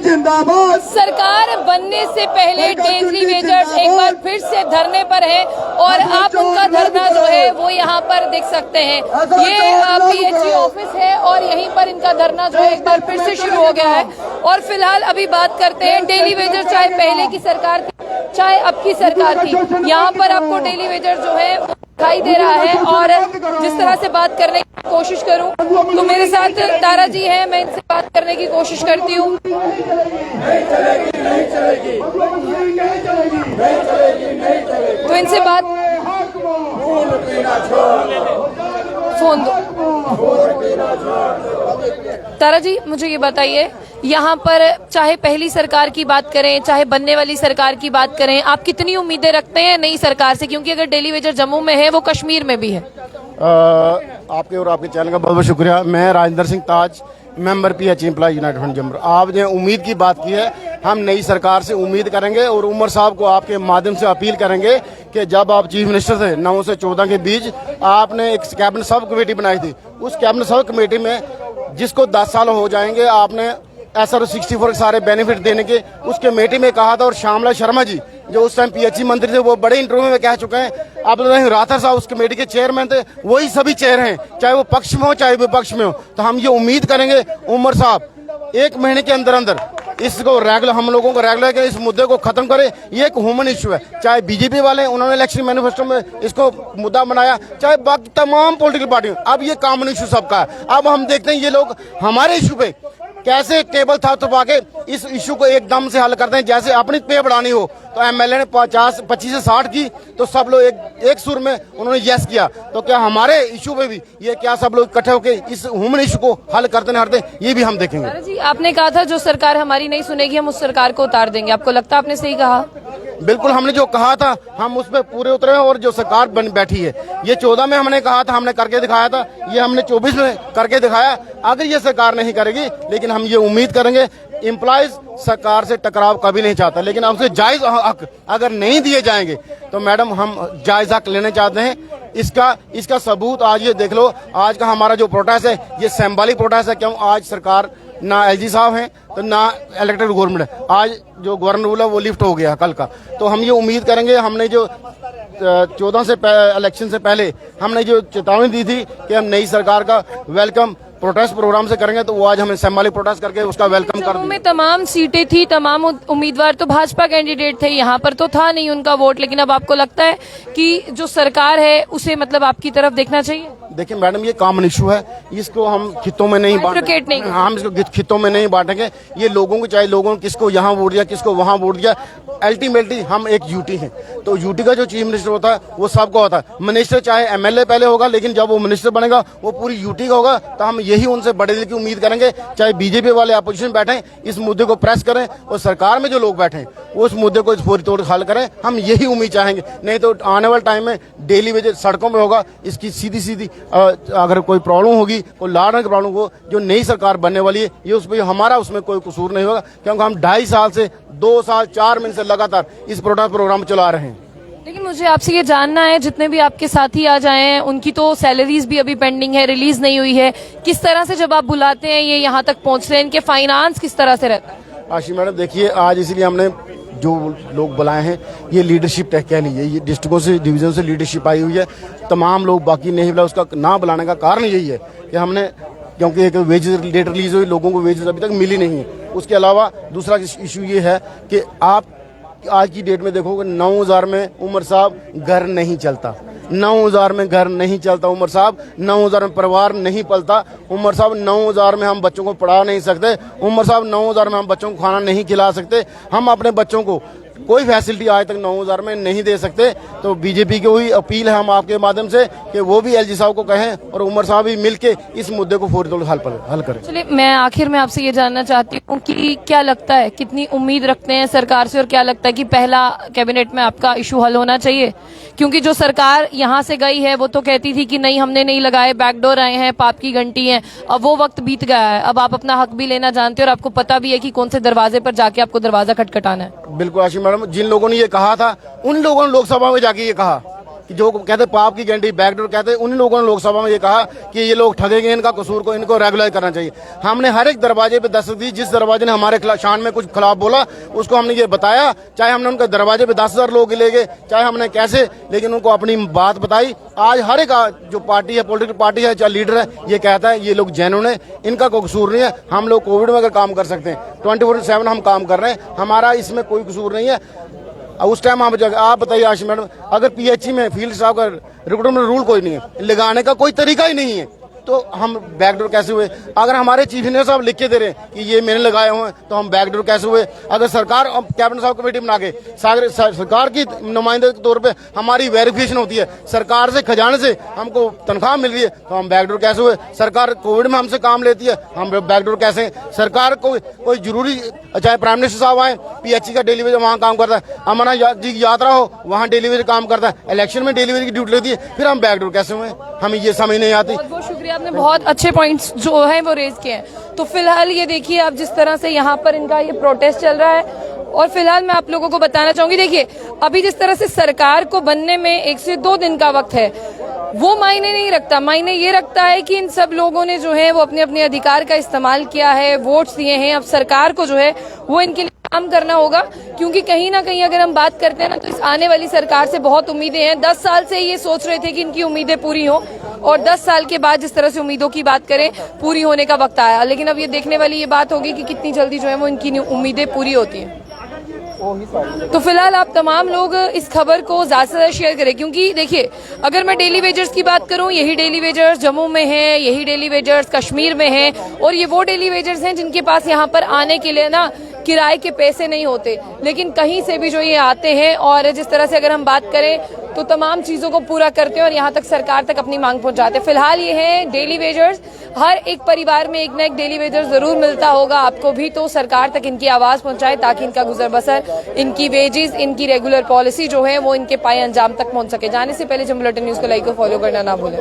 जिंदाबाद। सरकार बनने से पहले डेली वेजर्स एक बार फिर से धरने पर है और आप उनका धरना जो है वो यहाँ पर देख सकते हैं। ये पीएचई ऑफिस है और यहीं पर इनका धरना जो है एक बार फिर से शुरू हो गया है। और फिलहाल अभी बात करते हैं डेली वेजर, चाहे पहले की सरकार थी चाहे अब की सरकार थी, यहाँ पर आपको डेली वेजर जो है दिखाई दे रहा है। और जिस तरह से बात करने की कोशिश करूं तो मेरे साथ तारा जी हैं, मैं इनसे बात करने की कोशिश करती हूं। तो इनसे बात, फोन दो। तारा जी मुझे ये बताइए, यहाँ पर चाहे पहली सरकार की बात करें चाहे बनने वाली सरकार की बात करें, आप कितनी उम्मीदें रखते हैं नई सरकार से? क्योंकि अगर डेली वेजर जम्मू में है वो कश्मीर में भी है। आपके और आपके चैनल का बहुत बहुत शुक्रिया। मैं Rajendra Singh Taj, member PHE employ united front Jammu. आपने उम्मीद की बात की है, हम नई सरकार से उम्मीद करेंगे और उमर साहब को आपके माध्यम से अपील करेंगे कि जब आप चीफ मिनिस्टर थे 9 से 14 के बीच, आपने एक कैबिनेट सब कमेटी बनाई थी। उस कैबिनेट सब कमेटी में जिसको 10 साल हो जाएंगे आपने SR 64 सारे बेनिफिट देने के उस कमेटी में कहा था। और श्यामला शर्मा जी जो उस टाइम पीएचई मंत्री थे वो बड़े इंटरव्यू में कह चुके हैं। आप राठौर साहब उस कमेटी के चेयरमैन थे, वही सभी चेयर हैं, चाहे वो पक्ष में हो चाहे विपक्ष में हो। तो हम ये उम्मीद करेंगे उमर साहब 1 महीने के अंदर अंदर इसको रेगुलर, हम लोगों को रेगुलर के इस मुद्दे को खत्म करे। ये एक ह्यूमन इशू है। चाहे बीजेपी वाले, उन्होंने इलेक्शन मैनिफेस्टो में इसको मुद्दा बनाया, चाहे बाकी तमाम पॉलिटिकल पार्टियों, अब ये कॉमन इशू सबका है। अब हम देखते हैं ये लोग हमारे इशू पे कैसे टेबल था दबा के इस इशू को एकदम से हल करते हैं। जैसे अपनी पे बढ़ानी हो तो एमएलए ने 25 से 60 की तो सब लोग एक सुर में उन्होंने यस किया। तो क्या हमारे इशू पे भी ये क्या सब लोग इकट्ठे होकर इस ह्यूमन इशू को हल करते नहीं हटते, ये भी हम देखेंगे। अरे जी, आपने कहा था जो सरकार हमारी नहीं सुनेगी हम उस सरकार को उतार देंगे, आपको लगता है आपने सही कहा? बिल्कुल, हमने जो कहा था हम उस पर पूरे उतरे हैं। और जो सरकार बन बैठी है, ये 14 में हमने कहा था, हमने करके दिखाया था, ये हमने 24 में करके दिखाया। अगर ये सरकार नहीं करेगी, लेकिन हम ये उम्मीद करेंगे, एम्प्लॉयज सरकार से टकराव कभी नहीं चाहता, लेकिन हमसे जायज हक अगर नहीं दिए जाएंगे तो मैडम हम जायज हक लेने चाहते हैं। इसका सबूत आज ये देख लो। आज का हमारा जो प्रोटेस्ट है ये सिंबॉलिक प्रोटेस्ट है। क्यों? आज सरकार ना एलजी साहब हैं तो ना इलेक्टेड गवर्नमेंट है। आज जो गवर्नर रूल है वो लिफ्ट हो गया कल का। तो हम ये उम्मीद करेंगे, हमने जो 14 से इलेक्शन से पहले हमने जो चेतावनी दी थी कि हम नई सरकार का वेलकम प्रोटेस्ट प्रोग्राम से करेंगे, तो वो आज हमें सिंबॉलिक प्रोटेस्ट करके उसका वेलकम कर दिया। में तमाम सीटें थी, तमाम उम्मीदवार तो भाजपा कैंडिडेट थे, यहाँ पर तो था नहीं उनका वोट। लेकिन अब आपको लगता है कि जो सरकार है उसे मतलब आपकी तरफ देखना चाहिए? देखिए मैडम, ये कॉमन इशू है, इसको हम खितों में नहीं बांटेंगे। हम इसको खितों में नहीं बांटेंगे। ये लोगों को चाहे लोगों ने किसको यहाँ वोट दिया किसको वहाँ वोट दिया, अल्टीमेटली हम एक यूटी हैं। तो यूटी का जो चीफ मिनिस्टर होता है वो सबका होता है। मिनिस्टर चाहे एमएलए पहले होगा, लेकिन जब वो मिनिस्टर बनेगा वो पूरी यूटी का होगा। तो हम यही उनसे बड़े दिल की उम्मीद करेंगे, चाहे बीजेपी वाले अपोजिशन बैठे इस मुद्दे को प्रेस करें और सरकार में जो लोग बैठे वो उस मुद्दे को पूरी तौर हल करें। हम यही उम्मीद चाहेंगे। नहीं तो आने वाले टाइम में डेली वेजेस सड़कों में होगा। इसकी सीधी अगर कोई प्रॉब्लम होगी, कोई लाने की प्रॉब्लम हो, जो नई सरकार बनने वाली है, ये उसमें हमारा उसमें कोई कसूर नहीं होगा। क्योंकि हम 2.5 साल से 2 साल 4 महीने से लगातार इस प्रोटेस्ट प्रोग्राम चला रहे हैं। लेकिन मुझे आपसे ये जानना है, जितने भी आपके साथी आ जाए हैं उनकी तो सैलरीज भी अभी पेंडिंग है, रिलीज नहीं हुई है। किस तरह से जब आप बुलाते हैं ये यहाँ तक पहुँचते हैं, इनके फाइनेंस किस तरह से रहता है? आशी मैडम देखिए, आज इसलिए हमने जो लोग बुलाए हैं ये लीडरशिप कह लीजिए, ये डिस्ट्रिक्टों से डिवीजन से लीडरशिप आई हुई है। तमाम लोग बाकी नहीं बुला, उसका ना बुलाने का कारण यही है कि हमने, क्योंकि एक वेजेस डेट रिलीज हुई, लोगों को वेजेस अभी तक मिली नहीं है। उसके अलावा दूसरा इशू ये है कि आप आज की डेट में देखोगे 9,000 में उमर साहब घर नहीं चलता। 9,000 में घर नहीं चलता उमर साहब, 9,000 में परिवार नहीं पलता उमर साहब, 9,000 में हम बच्चों को पढ़ा नहीं सकते उमर साहब, 9,000 में हम बच्चों को खाना नहीं खिला सकते। हम अपने बच्चों को कोई फैसिलिटी आज तक 9,000 में नहीं दे सकते। तो बीजेपी की वही अपील है हम आपके माध्यम से कि वो भी एलजी साहब को कहें और उमर साहब भी मिलके इस मुद्दे को फौरी तौर हल करें। चलिए, मैं आखिर में आपसे ये जानना चाहती हूँ कि क्या लगता है, कितनी उम्मीद रखते हैं सरकार से और क्या लगता है कि पहला कैबिनेट में आपका इशू हल होना चाहिए? क्योंकि जो सरकार यहाँ से गई है वो तो कहती थी कि नहीं हमने नहीं लगाए, बैकडोर आए हैं, पाप की घंटी है। अब वो वक्त बीत गया है, अब आप अपना हक भी लेना जानते हैं और आपको पता भी है कि कौन से दरवाजे पर जाके आपको दरवाजा खटखटाना है। बिल्कुल आशी मैडम, जिन लोगों ने ये कहा था उन लोगों ने लोकसभा में जाके ये कहा कि जो कहते पाप की गारंटी बैकडोर कहते, उन लोगों ने लोकसभा में ये कहा कि ये लोग ठगेंगे, इनका कसूर को इनको रेगुलराइज करना चाहिए। हमने हर एक दरवाजे पे दस्तक दी, जिस दरवाजे ने हमारे शान में कुछ खिलाफ बोला उसको हमने ये बताया, चाहे हमने उनके दरवाजे पे 10,000 लोग ले गए, चाहे हमने कैसे, लेकिन उनको अपनी बात बताई। आज हर एक जो पार्टी है, पॉलिटिकल पार्टी है, चाहे लीडर है, ये कहता है ये लोग जेन्युइन है, इनका कोई कसूर नहीं है। हम लोग कोविड में अगर काम कर सकते हैं, 24/7 हम काम कर रहे हैं, हमारा इसमें कोई कसूर नहीं है। उस टाइम आप बताइए आशी मैडम, अगर पीएचई में फील्ड स्टाफ का रिक्रूटमेंट रूल कोई नहीं है, लगाने का कोई तरीका ही नहीं है, तो हम बैकडोर कैसे हुए? अगर हमारे चीफ इंजीनियर साहब लिख के दे रहे हैं कि ये मैंने लगाए हुए हैं, तो हम बैकडोर कैसे हुए? अगर सरकार कैबिनेट साहब कमेटी बना के सरकार की नुमाइंदे के तौर पे हमारी वेरिफिकेशन होती है, सरकार से खजाने से हमको तनख्वाह मिल रही है, तो हम बैकडोर कैसे हुए? सरकार कोविड में हमसे काम लेती है, हम बैकडोर कैसे? सरकार को कोई जरूरी, चाहे प्राइम मिनिस्टर साहब आए, पीएचई का डेली वेज वहाँ काम करता है, अमरनाथ जी की यात्रा हो वहाँ डेली वेज काम करता है, इलेक्शन में डेली वेज की ड्यूटी लेती है, फिर हम बैकडोर कैसे हुए? हमें ये समझ नहीं आती। बहुत शुक्रिया, आपने बहुत अच्छे पॉइंट्स जो है वो रेज किए हैं। तो फिलहाल ये देखिए आप जिस तरह से यहाँ पर इनका ये प्रोटेस्ट चल रहा है, और फिलहाल मैं आप लोगों को बताना चाहूंगी, देखिए अभी जिस तरह से सरकार को बनने में 1 से 2 दिन का वक्त है, वो मायने नहीं रखता। मायने ये रखता है कि इन सब लोगों ने जो है वो अपने अपने अधिकार का इस्तेमाल किया है, वोट्स दिए हैं, अब सरकार को जो है वो इनके लिए काम करना होगा, क्योंकि कहीं ना कहीं अगर हम बात करते हैं ना, तो इस आने वाली सरकार से बहुत उम्मीदें हैं। 10 साल से ये सोच रहे थे कि इनकी उम्मीदें पूरी हों, और 10 साल के बाद जिस तरह से उम्मीदों की बात करें, पूरी होने का वक्त आया। लेकिन अब ये देखने वाली ये बात होगी कि कितनी जल्दी जो है वो इनकी उम्मीदें पूरी होती हैं। तो फिलहाल आप तमाम लोग इस खबर को ज्यादा से ज्यादा शेयर करें, क्योंकि देखिए अगर मैं डेली वेजर्स की बात करूं, यही डेली वेजर्स जम्मू में हैं, यही डेली वेजर्स कश्मीर में हैं, और ये वो डेली वेजर्स हैं जिनके पास यहाँ पर आने के लिए ना किराए के पैसे नहीं होते, लेकिन कहीं से भी जो ये आते हैं और जिस तरह से अगर हम बात करें तो तमाम चीजों को पूरा करते हैं और यहाँ तक सरकार तक अपनी मांग पहुंचाते हैं। फिलहाल ये है डेली वेजर्स, हर एक परिवार में एक ना एक डेली वेजर्स जरूर मिलता होगा आपको भी, तो सरकार तक इनकी आवाज पहुंचाए ताकि इनका गुजर बसर, इनकी वेजेस, इनकी रेगुलर पॉलिसी जो है वो इनके पाए अंजाम तक पहुंच सके। जाने से पहले जम्मू बुलेटिन न्यूज को लाइक और फॉलो करना ना भूलें।